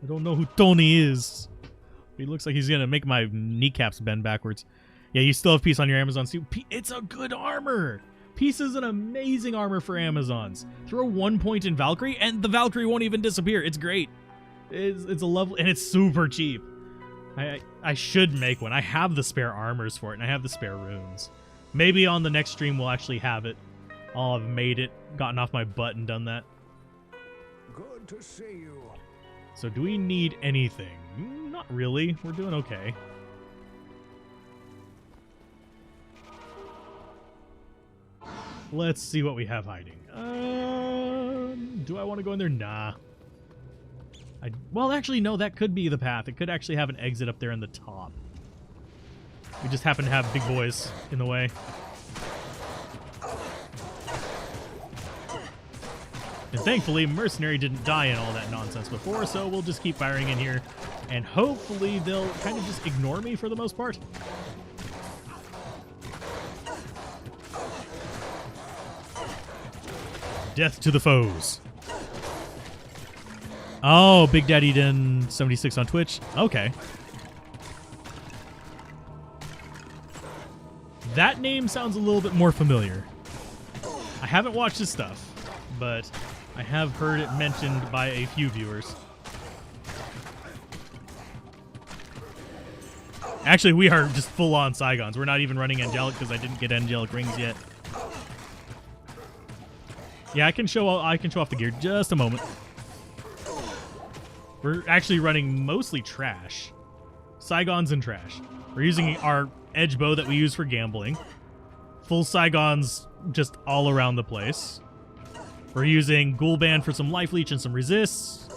I don't know who Tony is. He looks like he's gonna make my kneecaps bend backwards. Yeah, you still have Peace on your Amazon suit. It's a good armor. Peace is an amazing armor for Amazons. Throw 1 point in Valkyrie, and the Valkyrie won't even disappear. It's great. It's a lovely, and it's super cheap. I should make one. I have the spare armors for it, and I have the spare runes. Maybe on the next stream we'll actually have it. I'll have made it, gotten off my butt, and done that. Good to see you. So do we need anything? Not really. We're doing okay. Let's see what we have hiding. Do I want to go in there? Nah. Well, actually, no, that could be the path. It could actually have an exit up there in the top. We just happen to have big boys in the way. And thankfully, Mercenary didn't die in all that nonsense before, so we'll just keep firing in here. And hopefully they'll kind of just ignore me for the most part. Death to the foes. Oh, Big Daddy Den 76 on Twitch. Okay. That name sounds a little bit more familiar. I haven't watched his stuff, but I have heard it mentioned by a few viewers. Actually, we are just full-on Saigons. We're not even running Angelic because I didn't get Angelic rings yet. Yeah, I can show off the gear just a moment. We're actually running mostly trash. Saigons and trash. We're using our edge bow that we use for gambling. Full Saigons just all around the place. We're using Ghoul Band for some life leech and some resists.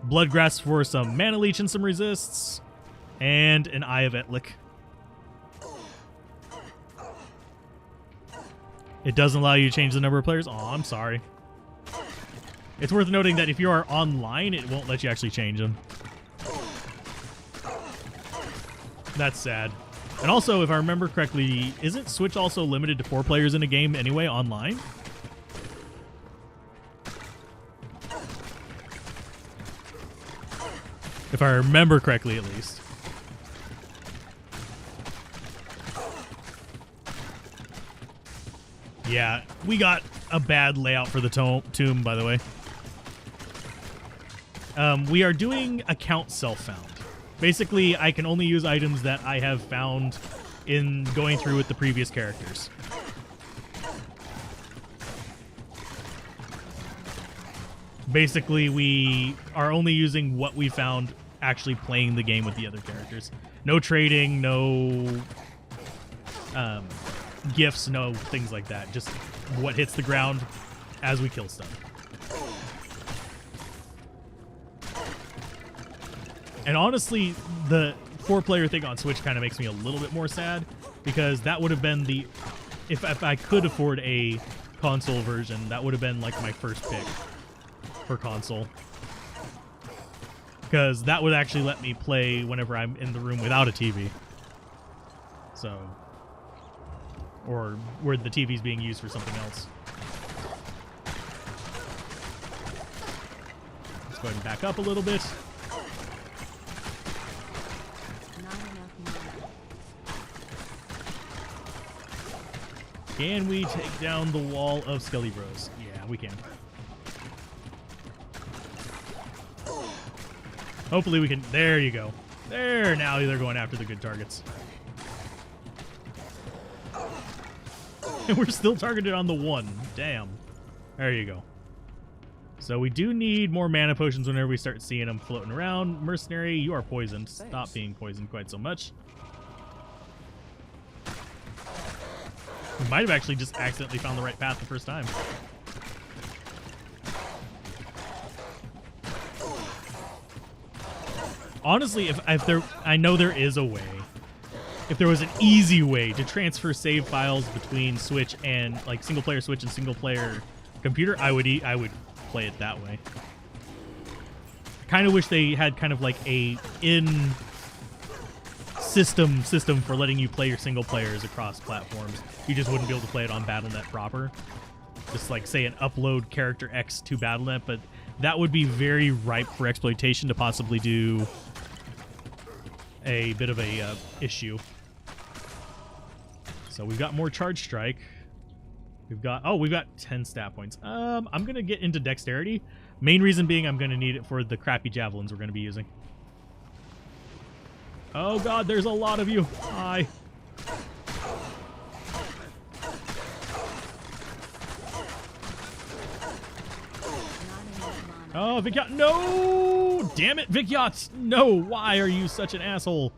Bloodgrass for some mana leech and some resists. And an Eye of Etlik. It doesn't allow you to change the number of players. Oh, I'm sorry. It's worth noting that if you are online, it won't let you actually change them. That's sad. And also, if I remember correctly, isn't Switch also limited to 4 players in a game anyway, online? If I remember correctly, at least. Yeah, we got a bad layout for the tomb, by the way. We are doing account self-found. Basically, I can only use items that I have found in going through with the previous characters. Basically, we are only using what we found actually playing the game with the other characters. No trading, no gifts, no things like that. Just what hits the ground as we kill stuff. And honestly, the 4-player thing on Switch kind of makes me a little bit more sad, because that would have been the... If I could afford a console version, that would have been like my first pick for console. Because that would actually let me play whenever I'm in the room without a TV. So... Or where the TV's being used for something else. Let's go ahead and back up a little bit. Can we take down the wall of Skelly Bros? Yeah, we can. Hopefully we can... There you go. There, now they're going after the good targets. And we're still targeted on the 1. Damn. There you go. So we do need more mana potions whenever we start seeing them floating around. Mercenary, you are poisoned. Stop being poisoned quite so much. We might have actually just accidentally found the right path the first time. Honestly, if there... I know there is a way. If there was an easy way to transfer save files between Switch and like single player Switch and single player computer, I would play it that way. I kind of wish they had kind of like a system for letting you play your single players across platforms. You just wouldn't be able to play it on Battle.net proper. Just like say an upload character X to Battle.net, but that would be very ripe for exploitation to possibly do a bit of a issue. So we've got more charge strike. We've got 10 stat points. I'm gonna get into dexterity. Main reason being I'm gonna need it for the crappy javelins we're gonna be using. Oh god, there's a lot of you. Hi. Oh, Vikyat, no! Damn it, Vikyat! No, why are you such an asshole?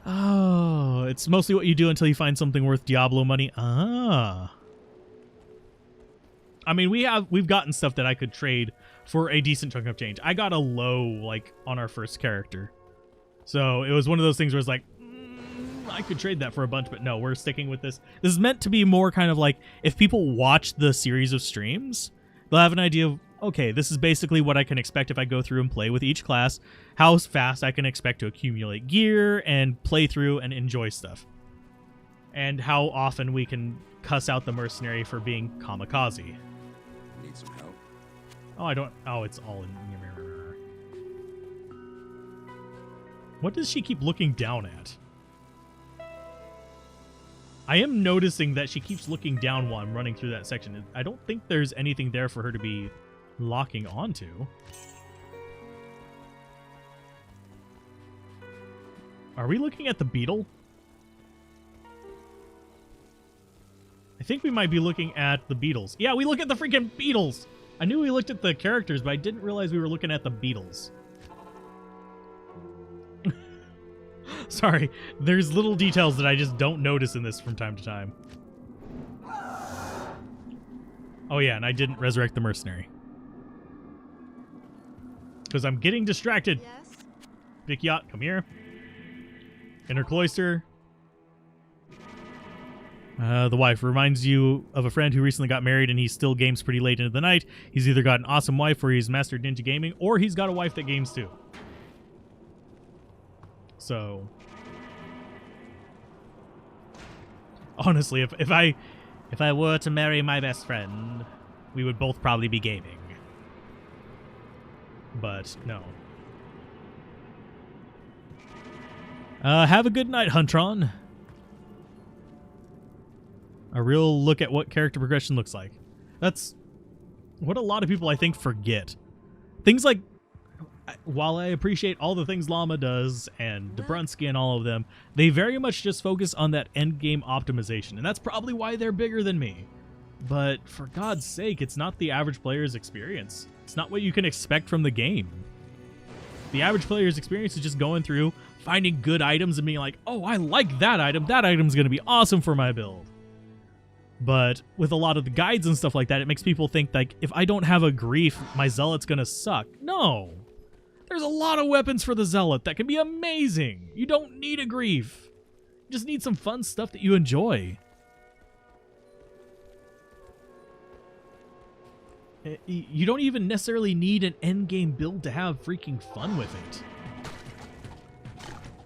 Oh, it's mostly what you do until you find something worth Diablo money. Ah. I mean, we've gotten stuff that I could trade for a decent chunk of change. I got a low, like, on our first character. So it was one of those things where it's like, I could trade that for a bunch, but no, we're sticking with this. This is meant to be more kind of like, if people watch the series of streams, they'll have an idea of, okay, this is basically what I can expect if I go through and play with each class, how fast I can expect to accumulate gear and play through and enjoy stuff. And how often we can cuss out the mercenary for being kamikaze. Need some help? Oh, it's all in. What does she keep looking down at? I am noticing that she keeps looking down while I'm running through that section. I don't think there's anything there for her to be locking onto. Are we looking at the beetle? I think we might be looking at the beetles. Yeah, we look at the freaking beetles! I knew we looked at the characters, but I didn't realize we were looking at the beetles. Sorry, there's little details that I just don't notice in this from time to time. Oh yeah, and I didn't resurrect the mercenary. Because I'm getting distracted. Yes? Vikyat, come here. Inner cloister. The wife reminds you of a friend who recently got married and he still games pretty late into the night. He's either got an awesome wife where he's mastered ninja gaming, or he's got a wife that games too. So, honestly, if I were to marry my best friend, we would both probably be gaming. But no. Have a good night, Huntron. A real look at what character progression looks like. That's what a lot of people, I think, forget. Things like, while I appreciate all the things Llama does and Dobrunsky and all of them, they very much just focus on that end game optimization, and that's probably why they're bigger than me. But for God's sake, it's not the average player's experience. It's not what you can expect from the game. The average player's experience is just going through, finding good items and being like, oh, I like that item. That item's going to be awesome for my build. But with a lot of the guides and stuff like that, it makes people think, like, if I don't have a grief, my zealot's going to suck. No. There's a lot of weapons for the zealot that can be amazing. You don't need a grief. You just need some fun stuff that you enjoy. You don't even necessarily need an endgame build to have freaking fun with it.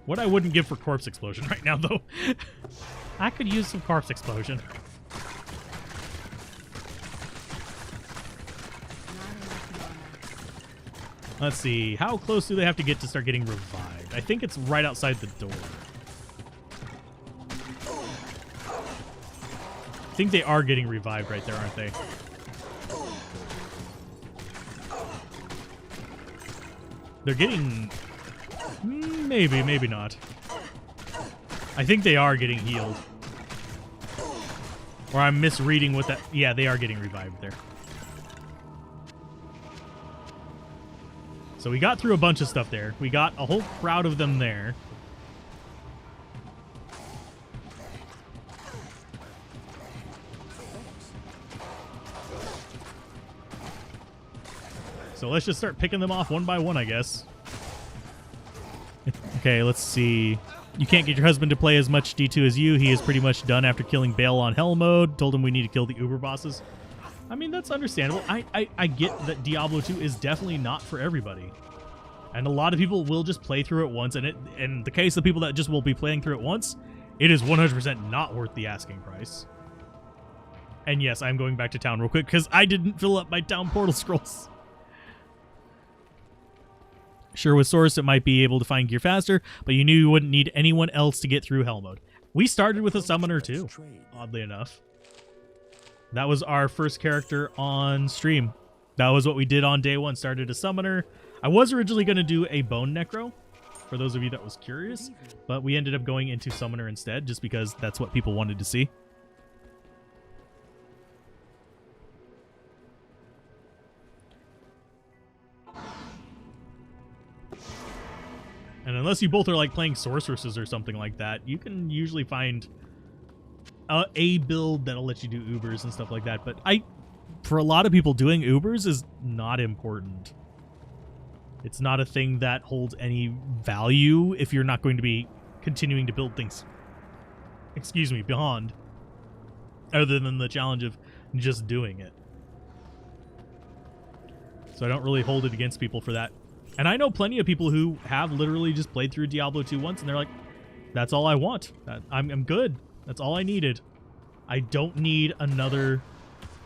What I wouldn't give for Corpse Explosion right now, though. I could use some Corpse Explosion. Let's see. How close do they have to get to start getting revived? I think it's right outside the door. I think they are getting revived right there, aren't they? They're getting... maybe, maybe not. I think they are getting healed. Or I'm misreading what that... Yeah, they are getting revived there. So we got through a bunch of stuff there. We got a whole crowd of them there. So let's just start picking them off one by one, I guess. Okay, let's see. You can't get your husband to play as much D2 as you. He is pretty much done after killing Bale on Hell mode. Told him we need to kill the Uber bosses. I mean, that's understandable. I get that Diablo 2 is definitely not for everybody. And a lot of people will just play through it once. And in the case of people that just will be playing through it once, it is 100% not worth the asking price. And yes, I'm going back to town real quick because I didn't fill up my town portal scrolls. Sure, with Source, it might be able to find gear faster, but you knew you wouldn't need anyone else to get through Hell Mode. We started with a summoner too, oddly enough. That was our first character on stream. That was what we did on day one, started a summoner. I was originally going to do a Bone Necro, for those of you that was curious, but we ended up going into summoner instead, just because that's what people wanted to see. And unless you both are like playing sorceresses or something like that, you can usually find a build that'll let you do Ubers and stuff like that. But for a lot of people, doing Ubers is not important. It's not a thing that holds any value if you're not going to be continuing to build things, excuse me, beyond, other than the challenge of just doing it. So I don't really hold it against people for that. And I know plenty of people who have literally just played through Diablo 2 once, and they're like, that's all I want. I'm good. That's all I needed. I don't need another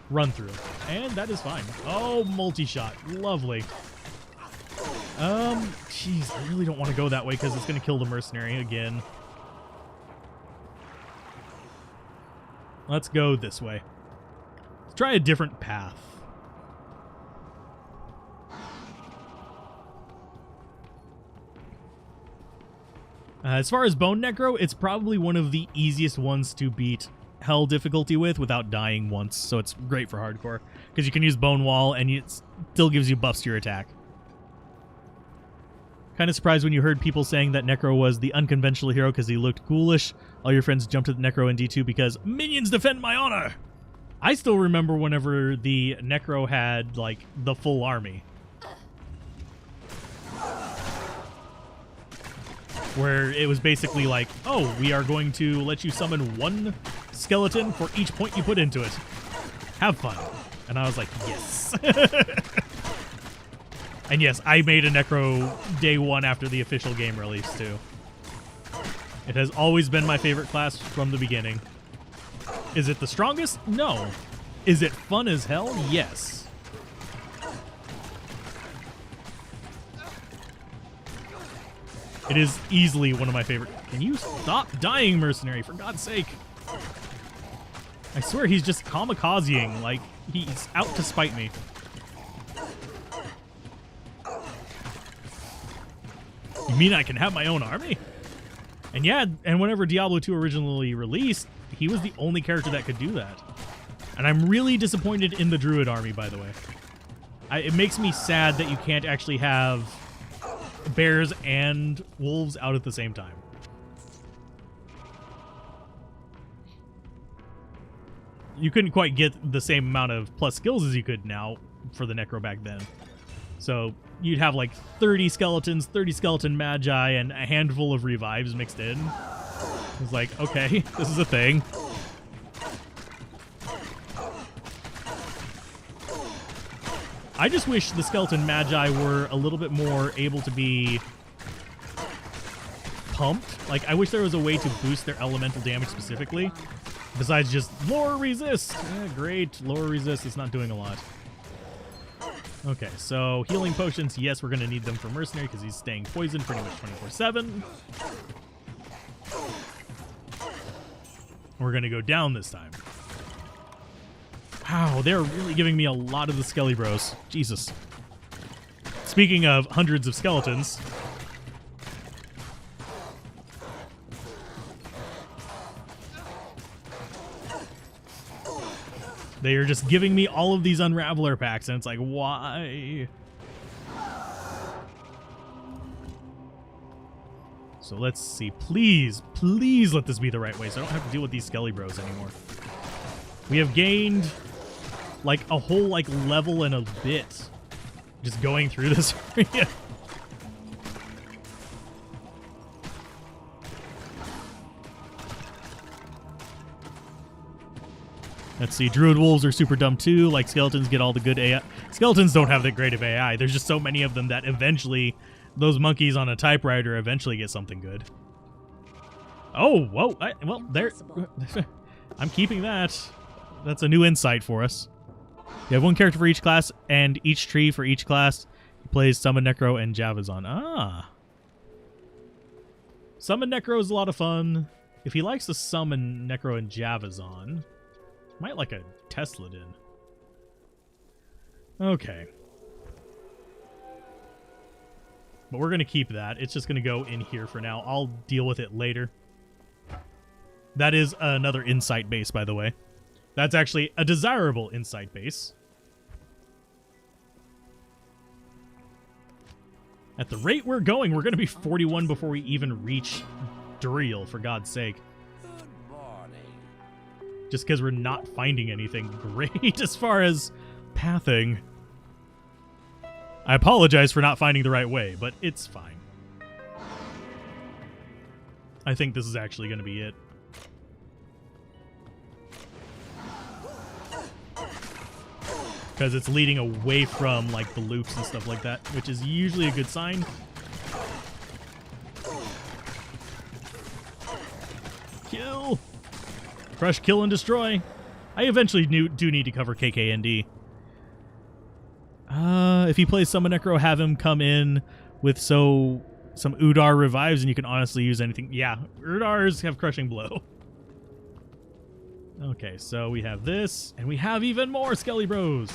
run-through. And that is fine. Oh, multi-shot. Lovely. Jeez, I really don't want to go that way because it's going to kill the mercenary again. Let's go this way. Let's try a different path. As far as Bone Necro, it's probably one of the easiest ones to beat Hell difficulty with without dying once, so it's great for hardcore, because you can use Bone Wall and it still gives you buffs to your attack. Kind of surprised when you heard people saying that Necro was the unconventional hero because he looked ghoulish. All your friends jumped to the Necro in D2 because minions defend my honor! I still remember whenever the Necro had, like, the full army. Where it was basically like, oh, we are going to let you summon one skeleton for each point you put into it. Have fun. And I was like, yes. And yes, I made a Necro day one after the official game release too. It has always been my favorite class from the beginning. Is it the strongest? No. Is it fun as hell? Yes. It is easily one of my favorite. Can you stop dying, mercenary, for God's sake? I swear he's just kamikazeing, like he's out to spite me. You mean I can have my own army? And yeah, and whenever Diablo 2 originally released, he was the only character that could do that. And I'm really disappointed in the Druid army, by the way. It makes me sad that you can't actually have bears and wolves out at the same time. You couldn't quite get the same amount of plus skills as you could now for the Necro back then. So you'd have like 30 skeletons, 30 skeleton magi, and a handful of revives mixed in. It's like, okay, this is a thing. I just wish the skeleton magi were a little bit more able to be pumped. Like, I wish there was a way to boost their elemental damage specifically, besides just lore resist. Yeah, great, lore resist. It's not doing a lot. Okay, so healing potions. Yes, we're going to need them for mercenary because he's staying poisoned pretty much 24/7. We're going to go down this time. Wow, they're really giving me a lot of the Skelly Bros. Jesus. Speaking of hundreds of skeletons. They are just giving me all of these Unraveler packs, and it's like, why? So let's see. Please, please let this be the right way so I don't have to deal with these Skelly Bros anymore. We have gained like a whole like level and a bit just going through this area. Let's see. Druid wolves are super dumb too. Like skeletons get all the good AI. Skeletons don't have that great of AI. There's just so many of them that eventually those monkeys on a typewriter eventually get something good. Oh, whoa. Well, there. I'm keeping that. That's a new insight for us. You have one character for each class, and each tree for each class plays Summon, Necro, and Javazon. Ah. Summon Necro is a lot of fun. If he likes to summon Necro and Javazon, might like a Tesladin. Okay. But we're going to keep that. It's just going to go in here for now. I'll deal with it later. That is another insight base, by the way. That's actually a desirable insight base. At the rate we're going, we're going to be 41 before we even reach Duriel, for God's sake. Good morning. Just because we're not finding anything great as far as pathing. I apologize for not finding the right way, but it's fine. I think this is actually going to be it. Because it's leading away from, like, the loops and stuff like that, which is usually a good sign. Kill! Crush, kill, and destroy. I eventually do need to cover KKND. If he plays Summon Necro, have him come in with some Udar revives, and you can honestly use anything. Yeah, Udars have Crushing Blow. Okay, so we have this, and we have even more Skelly Bros.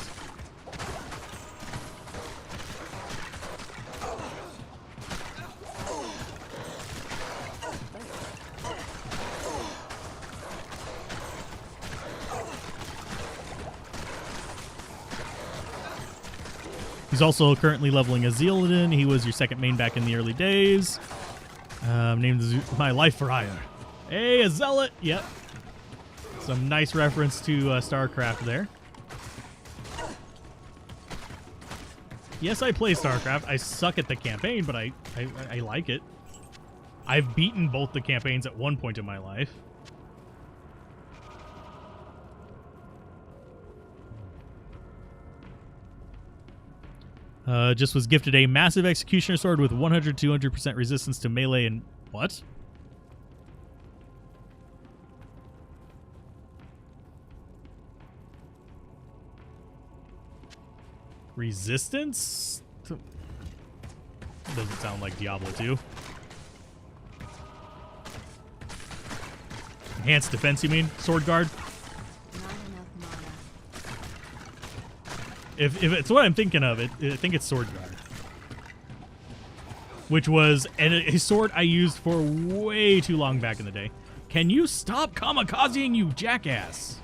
He's also currently leveling a Zealadin. He was your second main back in the early days. Named my life for hire. Hey, a Zealot! Yep. Some nice reference to StarCraft there. Yes, I play StarCraft. I suck at the campaign, but I like it. I've beaten both the campaigns at one point in my life. Just was gifted a massive Executioner Sword with 100-200% resistance to melee and... What? Resistance? Doesn't sound like Diablo 2. Enhanced defense, you mean? Sword guard? If it's what I'm thinking of, I think it's sword guard. Which was a sword I used for way too long back in the day. Can you stop kamikazing, you jackass?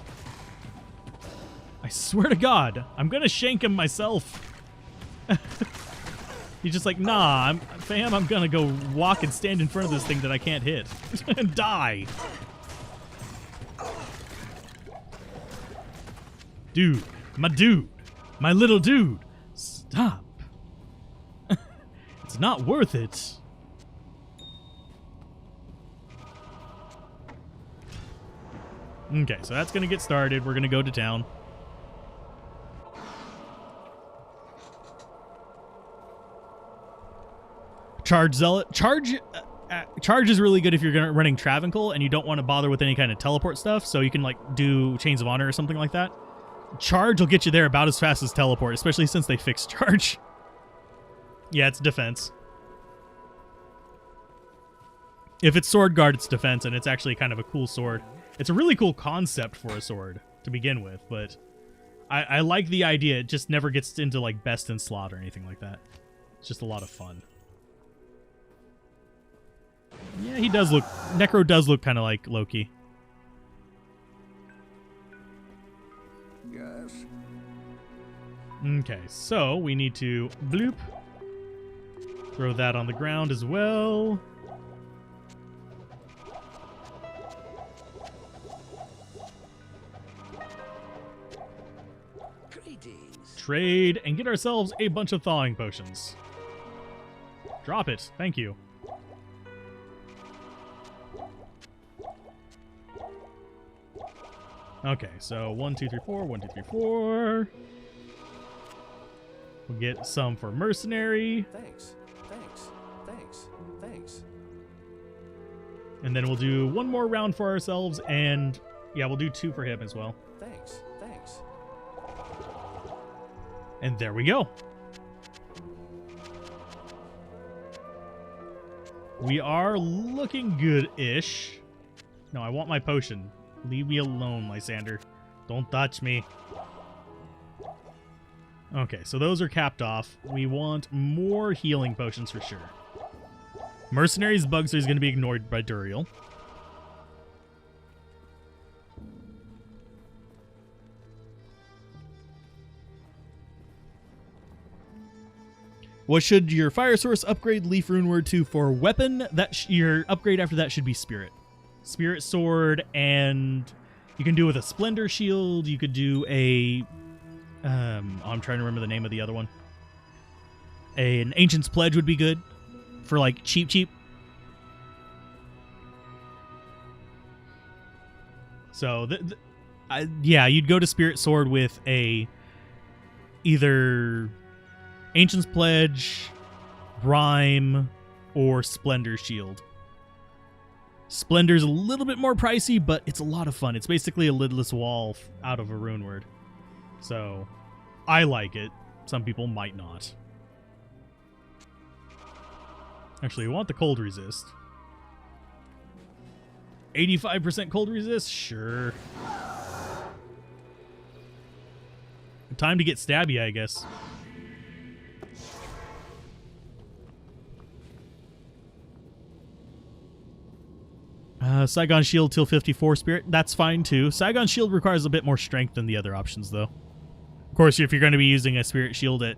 I swear to God, I'm gonna shank him myself. He's just like, nah, fam, I'm gonna go walk and stand in front of this thing that I can't hit. And die. Dude, my little dude, stop. It's not worth it. Okay, so that's gonna get started. We're gonna go to town. Charge Zealot. Charge is really good if you're running Travancore and you don't want to bother with any kind of teleport stuff, so you can like do Chains of Honor or something like that. Charge will get you there about as fast as teleport, especially since they fixed Charge. Yeah, it's defense. If it's Sword Guard, it's defense, and it's actually kind of a cool sword. It's a really cool concept for a sword to begin with, but I like the idea. It just never gets into like best in slot or anything like that. It's just a lot of fun. Yeah, he does look... Necro does look kind of like Loki. Yes. Okay, so we need to bloop. Throw that on the ground as well. Greetings. Trade and get ourselves a bunch of thawing potions. Drop it. Thank you. Okay, so 1, 2, 3, 4, 1, 2, 3, 4. We'll get some for mercenary. Thanks. And then we'll do one more round for ourselves, and yeah, we'll do 2 for him as well. Thanks. And there we go. We are looking good-ish. No, I want my potion. Leave me alone, Lysander. Don't touch me. Okay, so those are capped off. We want more healing potions for sure. Mercenaries' bugs are going to be ignored by Duriel. What should your fire source upgrade Leaf Rune Word to for weapon? That your upgrade after that should be Spirit. Spirit Sword, and you can do with a Splendor Shield. You could do a... I'm trying to remember the name of the other one. An Ancient's Pledge would be good for, like, cheap. So, yeah, you'd go to Spirit Sword with a... either... Ancient's Pledge, Rhyme, or Splendor Shield. Splendor's a little bit more pricey, but it's a lot of fun. It's basically a lidless wall out of a rune word. So, I like it. Some people might not. Actually, we want the cold resist. 85% cold resist? Sure. Time to get stabby, I guess. Saigon Shield till 54 Spirit. That's fine too. Saigon Shield requires a bit more strength than the other options though. Of course, if you're going to be using a Spirit Shield at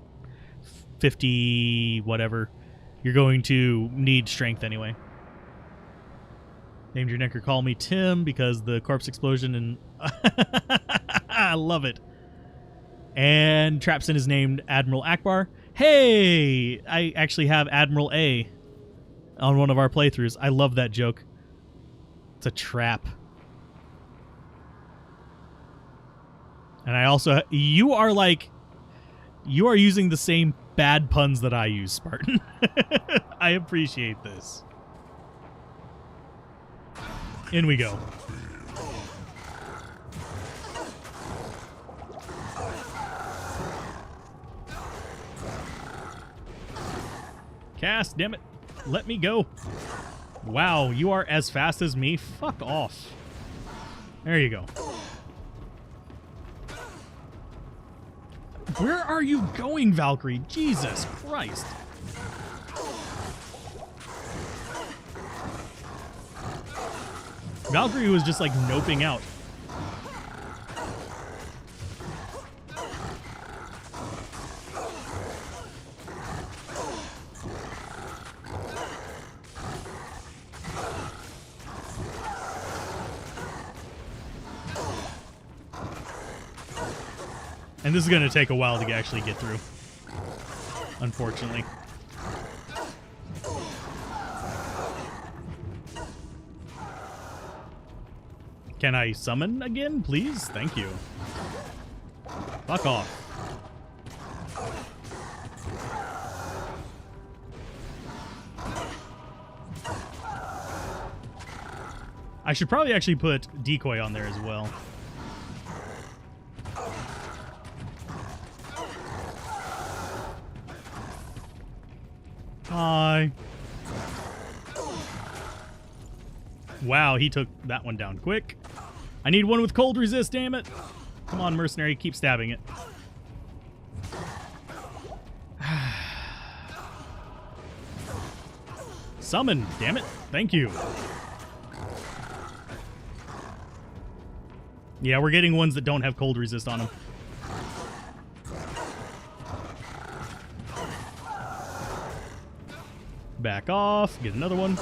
50 whatever, you're going to need strength anyway. Named your necker, call me Tim because the corpse explosion and... I love it. And Trapson is named Admiral Akbar. Hey! I actually have Admiral A on one of our playthroughs. I love that joke. It's a trap. And I also... You are using the same bad puns that I use, Spartan. I appreciate this. In we go. Cast, damn it. Let me go. Wow, you are as fast as me? Fuck off. There you go. Where are you going, Valkyrie? Jesus Christ. Valkyrie was just like noping out. And this is going to take a while to actually get through, unfortunately. Can I summon again, please? Thank you. Fuck off. I should probably actually put decoy on there as well. Hi. Wow, he took that one down quick. I need one with cold resist, damn it. Come on, mercenary, keep stabbing it. Summon, damn it. Thank you. Yeah, we're getting ones that don't have cold resist on them. Back off, get another one.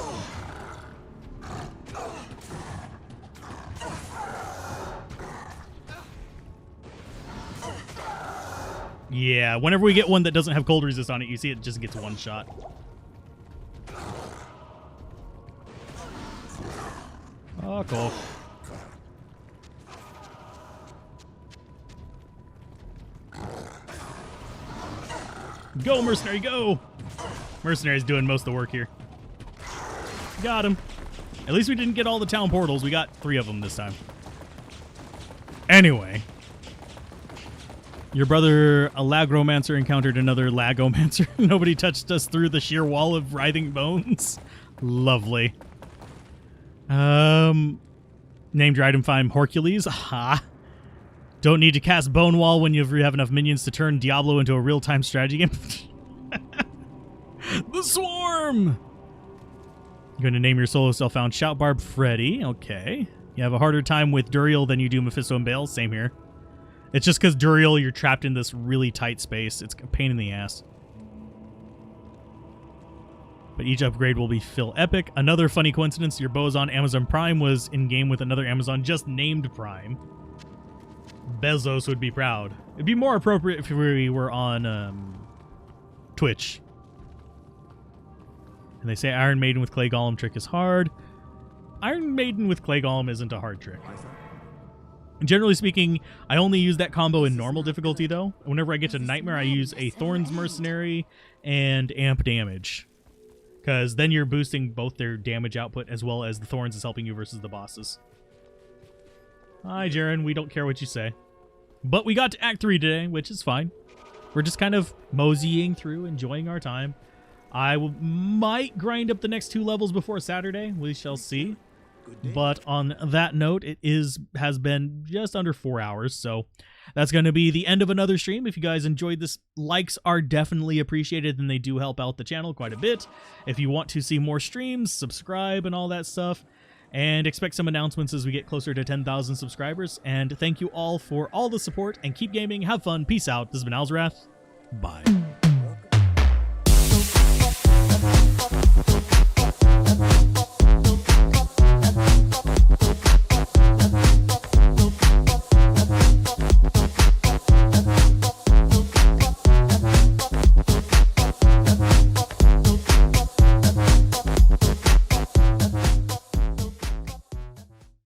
Yeah, whenever we get one that doesn't have cold resist on it, you see it just gets one shot. Oh, cool. Go, mercenary, go! Mercenary's doing most of the work here. Got him. At least we didn't get all the town portals. We got 3 of them this time. Anyway. Your brother, a lagromancer, encountered another lagomancer. Nobody touched us through the sheer wall of writhing bones. Lovely. Named your item find Hercules. Aha. Don't need to cast Bone Wall when you have enough minions to turn Diablo into a real-time strategy game. The Swarm! You're going to name your solo self-found Shoutbarb Freddy. Okay. You have a harder time with Duriel than you do Mephisto and Bale. Same here. It's just because Duriel, you're trapped in this really tight space. It's a pain in the ass. But each upgrade will be Phil Epic. Another funny coincidence, your bow is on Amazon Prime was in-game with another Amazon just named Prime. Bezos would be proud. It'd be more appropriate if we were on Twitch. And they say Iron Maiden with Clay Golem trick is hard. Iron Maiden with Clay Golem isn't a hard trick. Generally speaking, I only use that combo in normal difficulty, though. Whenever I get to Nightmare, I use a Thorns Mercenary and Amp Damage. Because then you're boosting both their damage output as well as the Thorns is helping you versus the bosses. Hi, Jaren. We don't care what you say. But we got to Act 3 today, which is fine. We're just kind of moseying through, enjoying our time. I might grind up the next 2 levels before Saturday. We shall see. But on that note, it has been just under 4 hours, so that's going to be the end of another stream. If you guys enjoyed this, likes are definitely appreciated, and they do help out the channel quite a bit. If you want to see more streams, subscribe and all that stuff, and expect some announcements as we get closer to 10,000 subscribers. And thank you all for all the support, and keep gaming, have fun, peace out. This has been Alzrath. Bye.